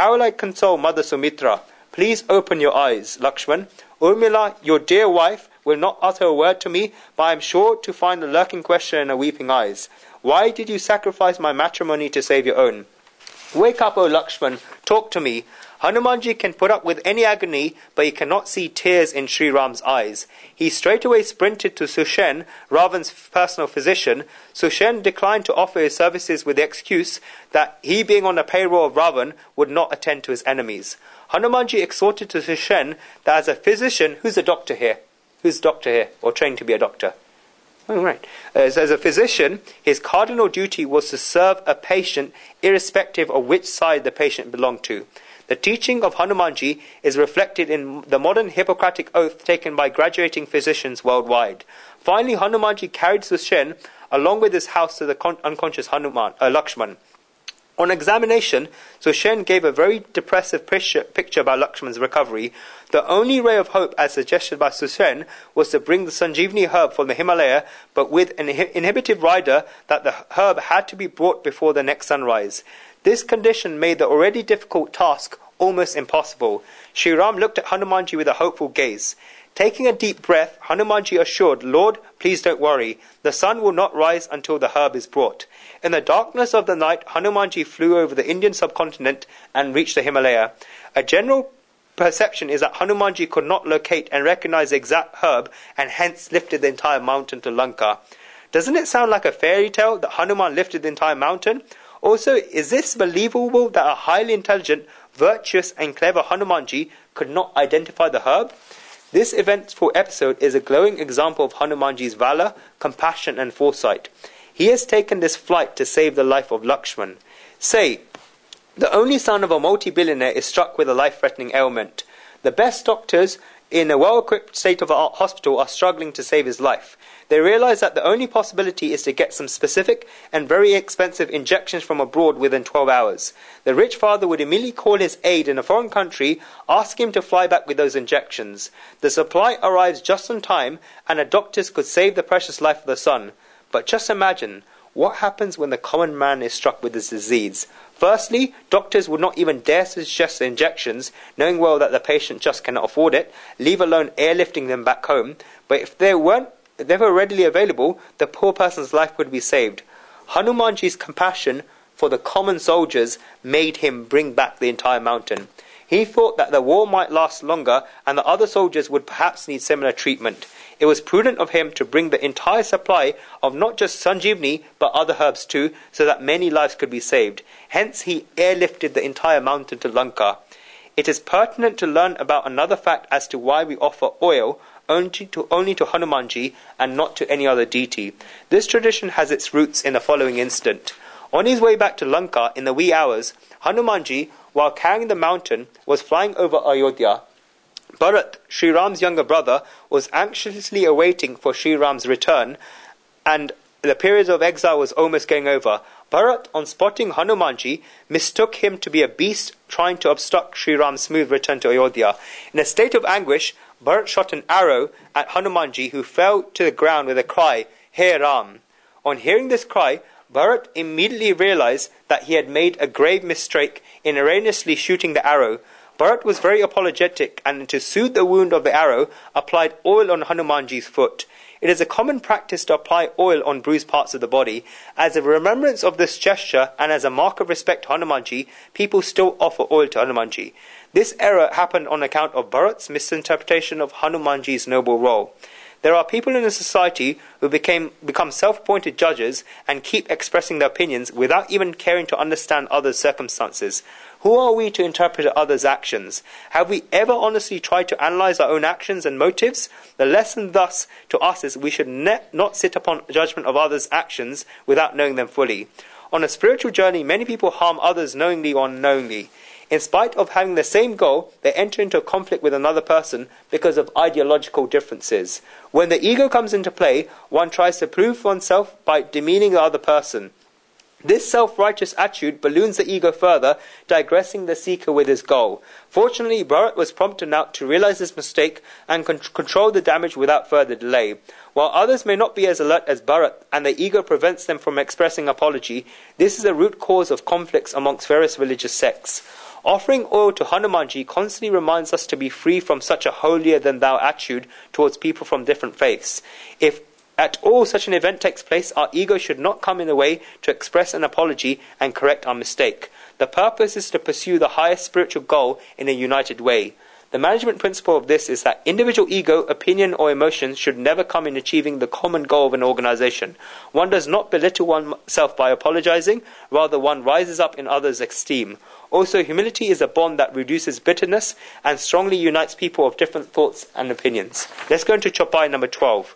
How will I console Mother Sumitra? Please open your eyes, Lakshman. Urmila, your dear wife, will not utter a word to me, but I am sure to find a lurking question in her weeping eyes. Why did you sacrifice my matrimony to save your own? Wake up, O Lakshman, talk to me. Hanumanji can put up with any agony, but he cannot see tears in Shri Ram's eyes. He straightway sprinted to Sushen, Ravan's personal physician. Sushen declined to offer his services with the excuse that he, being on the payroll of Ravan, would not attend to his enemies. Hanumanji exhorted to Sushen that as a physician, who's a doctor here? Who's a doctor here, or trained to be a doctor? Oh, right. As a physician, his cardinal duty was to serve a patient irrespective of which side the patient belonged to. The teaching of Hanumanji is reflected in the modern Hippocratic oath taken by graduating physicians worldwide. Finally, Hanumanji carried Sushen along with his house to the unconscious Lakshman. On examination, Sushen gave a very depressive picture about Lakshman's recovery. The only ray of hope, as suggested by Sushen, was to bring the sanjeevani herb from the Himalaya, but with an inhibitive rider that the herb had to be brought before the next sunrise. This condition made the already difficult task almost impossible. Shri Rām looked at Hanumanji with a hopeful gaze. Taking a deep breath, Hanumanji assured, Lord, please don't worry. The sun will not rise until the herb is brought. In the darkness of the night, Hanumanji flew over the Indian subcontinent and reached the Himalaya. A general perception is that Hanumanji could not locate and recognize the exact herb and hence lifted the entire mountain to Lanka. Doesn't it sound like a fairy tale that Hanuman lifted the entire mountain? Also, is this believable that a highly intelligent, virtuous and clever Hanumanji could not identify the herb? This eventful episode is a glowing example of Hanumanji's valour, compassion and foresight. He has taken this flight to save the life of Lakshman. Say, the only son of a multi-billionaire is struck with a life-threatening ailment. The best doctors in a well-equipped state-of-the-art hospital are struggling to save his life. They realize that the only possibility is to get some specific and very expensive injections from abroad within 12 hours. The rich father would immediately call his aide in a foreign country, ask him to fly back with those injections. The supply arrives just on time, and the doctors could save the precious life of the son. But just imagine, what happens when the common man is struck with this disease? Firstly, doctors would not even dare suggest the injections, knowing well that the patient just cannot afford it, leave alone airlifting them back home. But if they were readily available, the poor person's life would be saved. Hanumanji's compassion for the common soldiers made him bring back the entire mountain. He thought that the war might last longer and the other soldiers would perhaps need similar treatment. It was prudent of him to bring the entire supply of not just sanjeevani but other herbs too, so that many lives could be saved. Hence he airlifted the entire mountain to Lanka. It is pertinent to learn about another fact as to why we offer oil only to Hanumanji and not to any other deity. This tradition has its roots in the following instant. On his way back to Lanka in the wee hours, Hanumanji, while carrying the mountain, was flying over Ayodhya. Bharat, Shri Ram's younger brother, was anxiously awaiting for Shri Ram's return, and the period of exile was almost going over. Bharat, on spotting Hanumanji, mistook him to be a beast trying to obstruct Shri Ram's smooth return to Ayodhya. In a state of anguish, Bharat shot an arrow at Hanumanji, who fell to the ground with a cry, Hey Ram! On hearing this cry, Bharat immediately realized that he had made a grave mistake in erroneously shooting the arrow. Bharat was very apologetic and, to soothe the wound of the arrow, applied oil on Hanumanji's foot. It is a common practice to apply oil on bruised parts of the body. As a remembrance of this gesture and as a mark of respect to Hanumanji, people still offer oil to Hanumanji. This error happened on account of Bharat's misinterpretation of Hanumanji's noble role. There are people in a society who become self-appointed judges and keep expressing their opinions without even caring to understand others' circumstances. Who are we to interpret others' actions? Have we ever honestly tried to analyze our own actions and motives? The lesson thus to us is we should not sit upon judgment of others' actions without knowing them fully. On a spiritual journey, many people harm others knowingly or unknowingly. In spite of having the same goal, they enter into a conflict with another person because of ideological differences. When the ego comes into play, one tries to prove oneself by demeaning the other person. This self-righteous attitude balloons the ego further, digressing the seeker with his goal. Fortunately, Bharat was prompt enough to realize his mistake and control the damage without further delay. While others may not be as alert as Bharat and the ego prevents them from expressing apology, this is a root cause of conflicts amongst various religious sects. Offering oil to Hanumanji constantly reminds us to be free from such a holier-than-thou attitude towards people from different faiths. If at all such an event takes place, our ego should not come in the way to express an apology and correct our mistake. The purpose is to pursue the highest spiritual goal in a united way. The management principle of this is that individual ego, opinion, or emotions should never come in achieving the common goal of an organization. One does not belittle oneself by apologizing, rather one rises up in others' esteem. Also, humility is a bond that reduces bitterness and strongly unites people of different thoughts and opinions. Let's go into chaupai number 12.